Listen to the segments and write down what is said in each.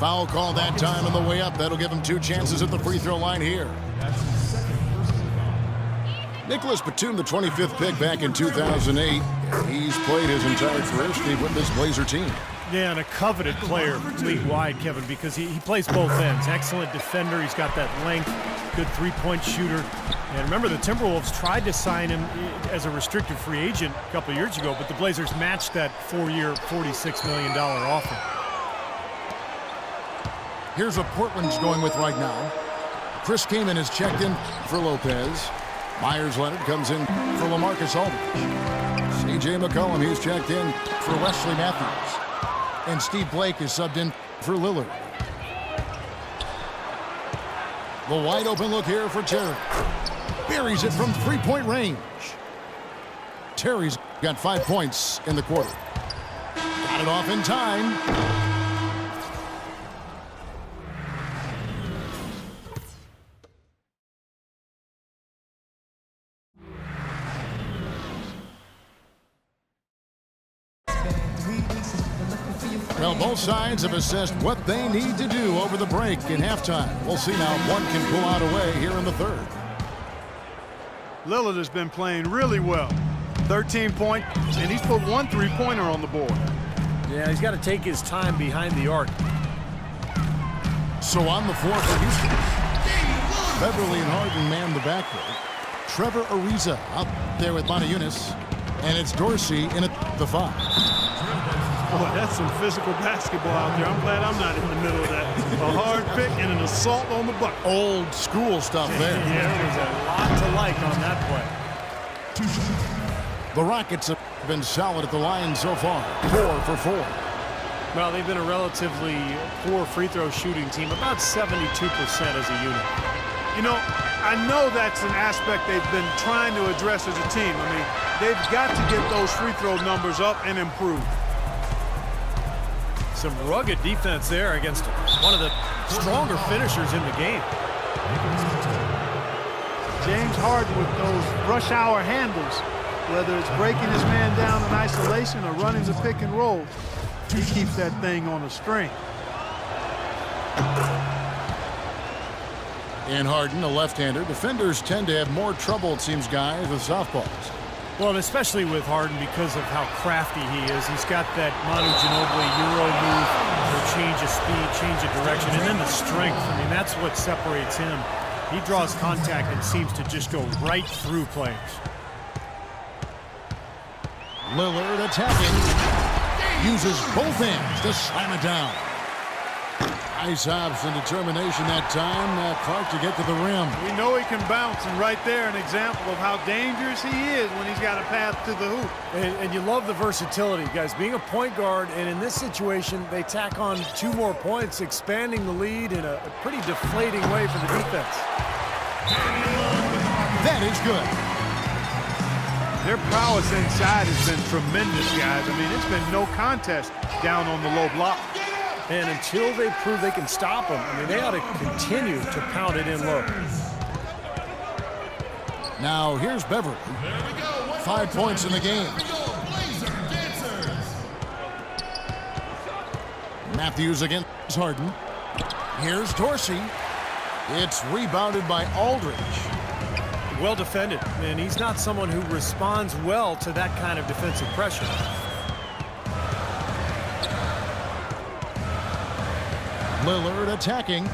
Foul call that time on the way up. That'll give him 2 chances at the free throw line here. Nicholas Batum, the 25th pick back in 2008. He's played his entire career, Steve, with this Blazer team. Yeah, and a coveted player league-wide, Kevin, because he plays both ends. Excellent defender. He's got that length, good three-point shooter. And remember, the Timberwolves tried to sign him as a restricted free agent a couple of years ago, but the Blazers matched that 4-year, $46 million offer. Here's what Portland's going with right now. Chris Kaman is checked in for Lopez. Myers Leonard comes in for LaMarcus Aldridge. C.J. McCollum, he's checked in for Wesley Matthews. And Steve Blake is subbed in for Lillard. The wide open look here for Terry. Buries it from three-point range. Terry's got 5 points in the quarter. Got it off in time. Well, both sides have assessed what they need to do over the break in halftime. We'll see now if one can pull out a way here in the third. Lillard has been playing really well. 13 points, and he's put 1 3-pointer on the board. Yeah, he's got to take his time behind the arc. So on the floor for Houston, Beverly and Harden man the backcourt. Trevor Ariza up there with Motiejunas, and it's Dorsey in at the 5. Boy, that's some physical basketball out there. I'm glad I'm not in the middle of that. A hard pick and an assault on the bucket. Old school stuff there. Yeah, there's a lot to like on that play. The Rockets have been solid at the line so far. 4 for 4. Well, they've been a relatively poor free throw shooting team, about 72% as a unit. You know, I know that's an aspect they've been trying to address as a team. I mean, they've got to get those free throw numbers up and improve. Some rugged defense there against one of the stronger finishers in the game. James Harden with those rush hour handles, whether it's breaking his man down in isolation or running the pick and roll, he keeps that thing on a string. And Harden, a left-hander. Defenders tend to have more trouble, it seems, guys, with softballs. Well, and especially with Harden because of how crafty he is. He's got that Manu Ginobili Euro move, the change of speed, change of direction, and then the strength. I mean, that's what separates him. He draws contact and seems to just go right through players. Lillard attacking. Uses both hands to slam it down. Nice hops and determination that time. Clark to get to the rim. We know he can bounce, and right there an example of how dangerous he is when he's got a path to the hoop. And you love the versatility, guys. Being a point guard, and in this situation, they tack on 2 more points, expanding the lead in a pretty deflating way for the defense. That is good. Their prowess inside has been tremendous, guys. I mean, it's been no contest down on the low block. And until they prove they can stop them, I mean, they ought to continue to pound it in low. Now, here's Beverly. 5 points in the game. Matthews against Harden. Here's Dorsey. It's rebounded by Aldridge. Well defended, and he's not someone who responds well to that kind of defensive pressure. Lillard attacking.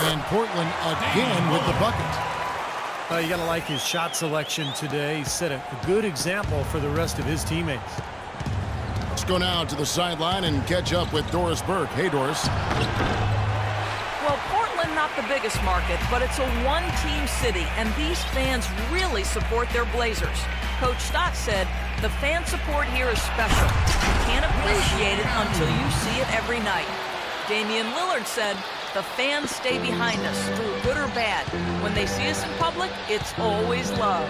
And Portland again with the bucket. You got to like his shot selection today. He set a good example for the rest of his teammates. Let's go now to the sideline and catch up with Doris Burke. Hey, Doris. Well, Portland, not the biggest market, but it's a one-team city, and these fans really support their Blazers. Coach Stott said, the fan support here is special. You can't appreciate it until you see it every night. Damian Lillard said, the fans stay behind us through good or bad. When they see us in public, it's always love.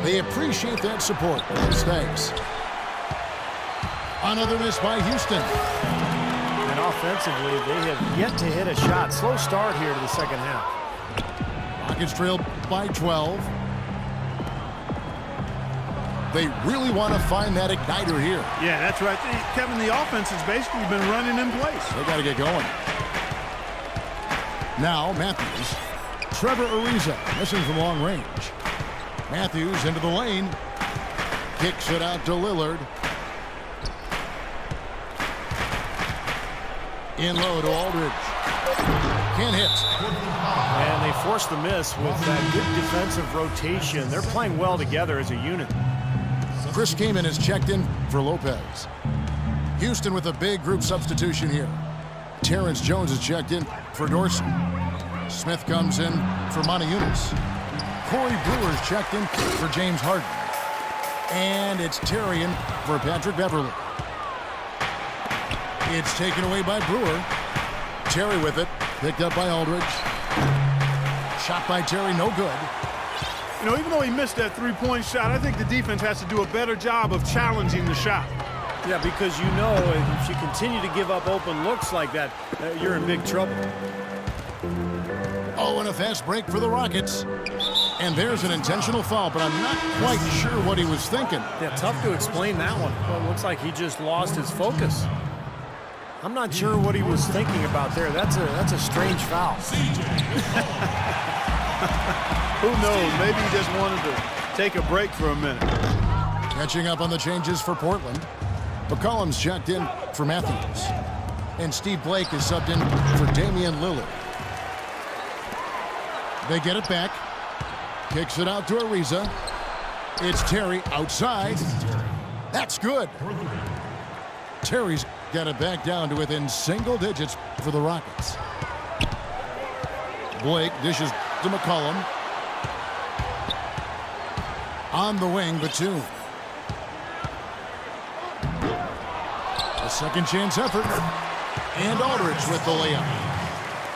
They appreciate that support. Thanks. Another miss by Houston. And offensively, they have yet to hit a shot. Slow start here to the second half. Rockets trail by 12. They really want to find that igniter here. Yeah, that's right. Kevin, the offense has basically been running in place. They got to get going. Now Matthews. Trevor Ariza missing from long range. Matthews into the lane. Kicks it out to Lillard. In low to Aldridge. Can't hit. And they forced the miss with that good defensive rotation. They're playing well together as a unit. Chris Kaman is checked in for Lopez. Houston with a big group substitution here. Terrence Jones is checked in for Dorsey. Smith comes in for Monty Eunice. Corey Brewer's checked in for James Harden. And it's Terry in for Patrick Beverly. It's taken away by Brewer. Terry with it. Picked up by Aldridge. Shot by Terry, no good. You know, even though he missed that three-point shot, I think the defense has to do a better job of challenging the shot. Yeah, because you know if you continue to give up open looks like that, you're in big trouble. Oh, and a fast break for the Rockets. And there's an intentional foul, but I'm not quite sure what he was thinking. Yeah, tough to explain that one. Well, it looks like he just lost his focus. I'm not sure what he was thinking about there. That's a strange foul. Who knows? Maybe he just wanted to take a break for a minute. Catching up on the changes for Portland. McCollum's checked in for Matthews. And Steve Blake is subbed in for Damian Lillard. They get it back. Kicks it out to Ariza. It's Terry outside. That's good. Terry's got it back down to within single digits for the Rockets. Blake dishes to McCollum. On the wing, Batum. A second chance effort. And Aldridge with the layup.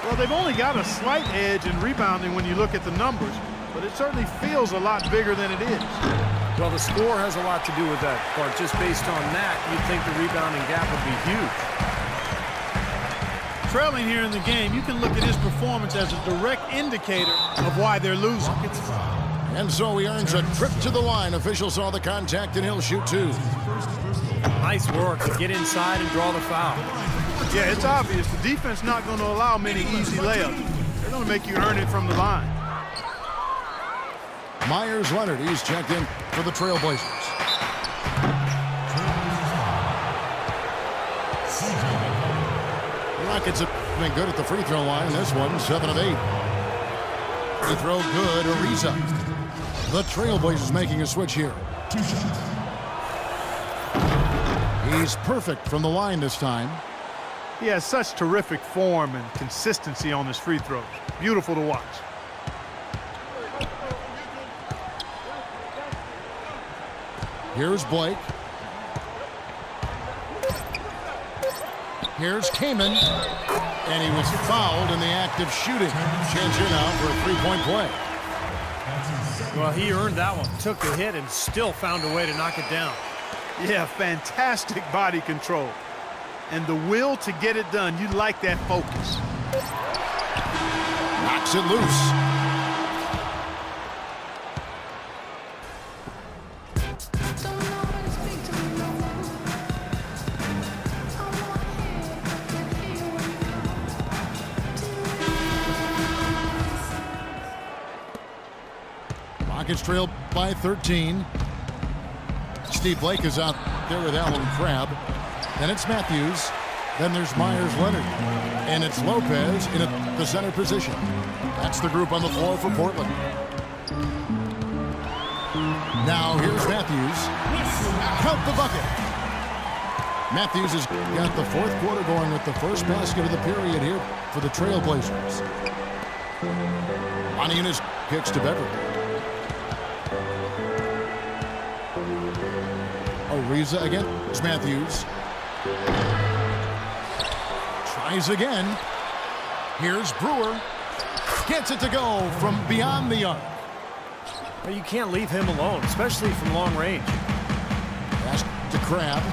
Well, they've only got a slight edge in rebounding when you look at the numbers, but it certainly feels a lot bigger than it is. Well, the score has a lot to do with that, Bart. Just based on that, you'd think the rebounding gap would be huge. Trailing here in the game, you can look at his performance as a direct indicator of why they're losing. And so he earns a trip to the line. Official saw the contact, and he'll shoot two. Nice work to get inside and draw the foul. Yeah, it's obvious. The defense not going to allow many easy layups. They're going to make you earn it from the line. Myers Leonard, he's checked in for the Trailblazers. The Rockets have been good at the free throw line. This one, 7 of 8. Free throw good, Ariza. The Trailblazers making a switch here. He's perfect from the line this time. He has such terrific form and consistency on his free throws. Beautiful to watch. Here's Blake. Here's Kaman. And he was fouled in the act of shooting. Chance here now for a three-point play. Well, he earned that one. Took the hit and still found a way to knock it down. Yeah, fantastic body control. And the will to get it done. You like that focus. Knocks it loose. Rockets trail by 13. Steve Blake is out there with Alan Crabb. Then it's Matthews. Then there's Myers Leonard. And it's Lopez in the center position. That's the group on the floor for Portland. Now here's Matthews. Count the bucket. Matthews has got the fourth quarter going with the first basket of the period here for the Trailblazers. Monty Eunice kicks to Beverly. Ariza again. It's Matthews. Tries again. Here's Brewer. Gets it to go from beyond the arc. Well, you can't leave him alone, especially from long range. Pass to Crabb.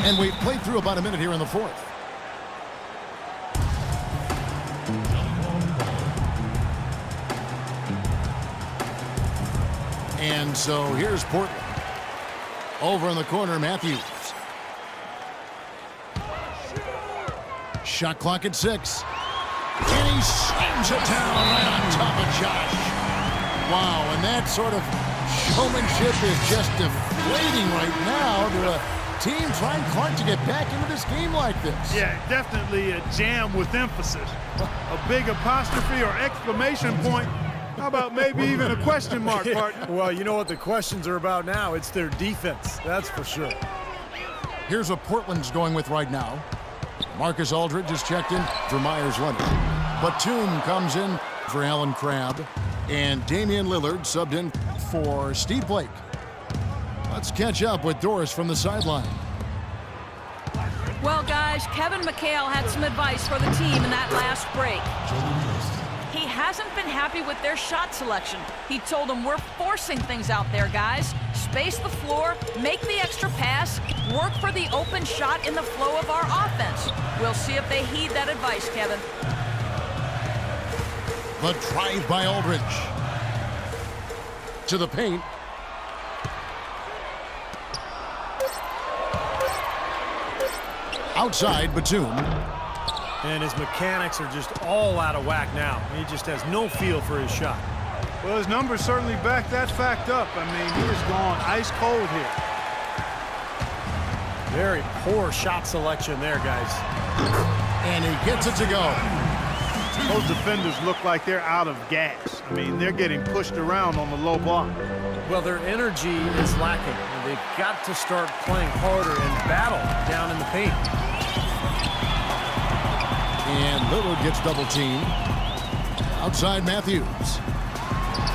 And we played through about a minute here in the fourth. And so here's Portland. Over in the corner, Matthews. Shot clock at 6. And he slams it down right on top of Josh. Wow, and that sort of showmanship is just deflating right now to a team trying Clark to get back into this game like this. Yeah, definitely a jam with emphasis. A big apostrophe or exclamation point. How about maybe even a question mark, partner? Well, you know what the questions are about now? It's their defense, that's for sure. Here's what Portland's going with right now. Marcus Aldridge is checked in for Myers Leonard. Batum comes in for Allen Crabbe. And Damian Lillard subbed in for Steve Blake. Let's catch up with Doris from the sideline. Well, guys, Kevin McHale had some advice for the team in that last break. He hasn't been happy with their shot selection. He told them, we're forcing things out there, guys. Space the floor, make the extra pass, work for the open shot in the flow of our offense. We'll see if they heed that advice, Kevin. The drive by Aldridge. To the paint. Outside, Batum. And his mechanics are just all out of whack now. He just has no feel for his shot. Well, his numbers certainly back that fact up. I mean, he has gone ice cold here. Very poor shot selection there, guys. And he gets it to go. Those defenders look like they're out of gas. I mean, they're getting pushed around on the low block. Well, their energy is lacking, and they've got to start playing harder and battle down in the paint. And Lillard gets double teamed. Outside Matthews.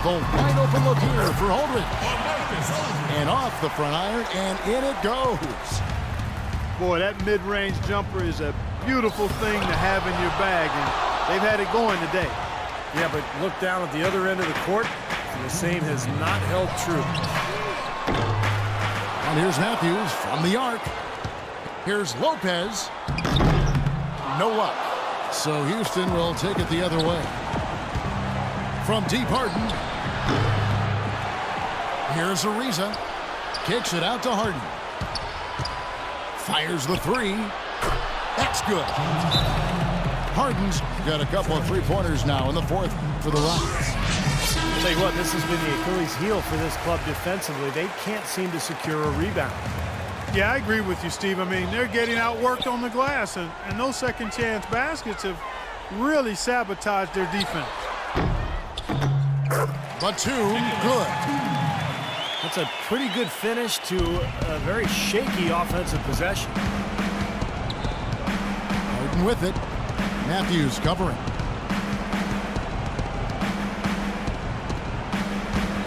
The wide open look here for Aldridge. And off the front iron, and in it goes. Boy, that mid-range jumper is a beautiful thing to have in your bag, and they've had it going today. Yeah, but look down at the other end of the court, and the same has not held true. And here's Matthews from the arc. Here's Lopez. No luck. So Houston will take it the other way. From deep, Harden. Here's Ariza. Kicks it out to Harden. Fires the three. That's good. Harden's got a couple of three-pointers now in the fourth for the Rockets. I'll tell you what, this has been the Achilles heel for this club defensively. They can't seem to secure a rebound. Yeah, I agree with you, Steve. I mean, they're getting outworked on the glass, and those second-chance baskets have really sabotaged their defense. Batum, good. That's a pretty good finish to a very shaky offensive possession. Harden with it. Matthews covering.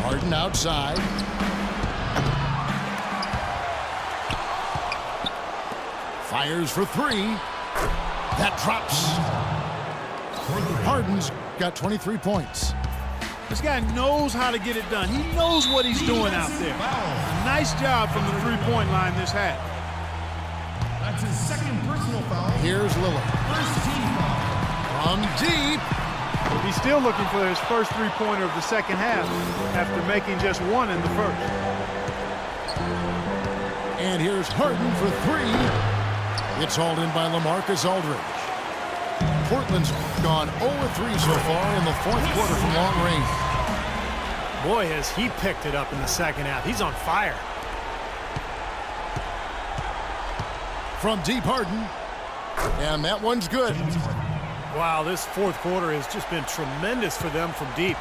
Harden outside. Fires for three. That drops. Harden's got 23 points. This guy knows how to get it done. He knows what he's doing out there. Nice job from the three-point line this half. That's his second personal foul. Here's Lillard. First team foul. From deep. He's still looking for his first three-pointer of the second half after making just one in the first. And here's Harden for three. It's hauled in by LaMarcus Aldridge. Portland's gone 0-3 so far in the fourth quarter from long range. Boy, has he picked it up in the second half. He's on fire. From deep, Harden. And that one's good. Wow, this fourth quarter has just been tremendous for them from deep.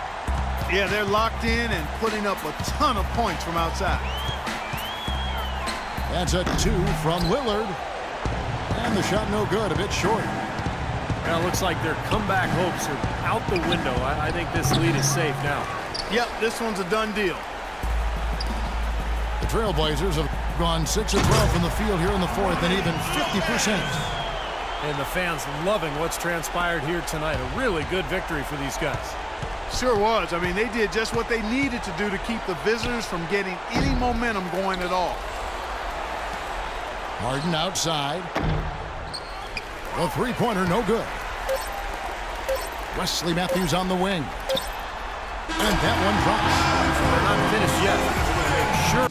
Yeah, they're locked in and putting up a ton of points from outside. That's a two from Lillard. And the shot no good, a bit short. Well, it looks like their comeback hopes are out the window. I think this lead is safe now. Yep, this one's a done deal. The Trailblazers have gone 6 of 12 from the field here in the fourth and even 50%. And the fans loving what's transpired here tonight. A really good victory for these guys. Sure was. I mean, they did just what they needed to do to keep the visitors from getting any momentum going at all. Harden outside. The three-pointer, no good. Wesley Matthews on the wing. And that one drops. They're not finished yet. Sure.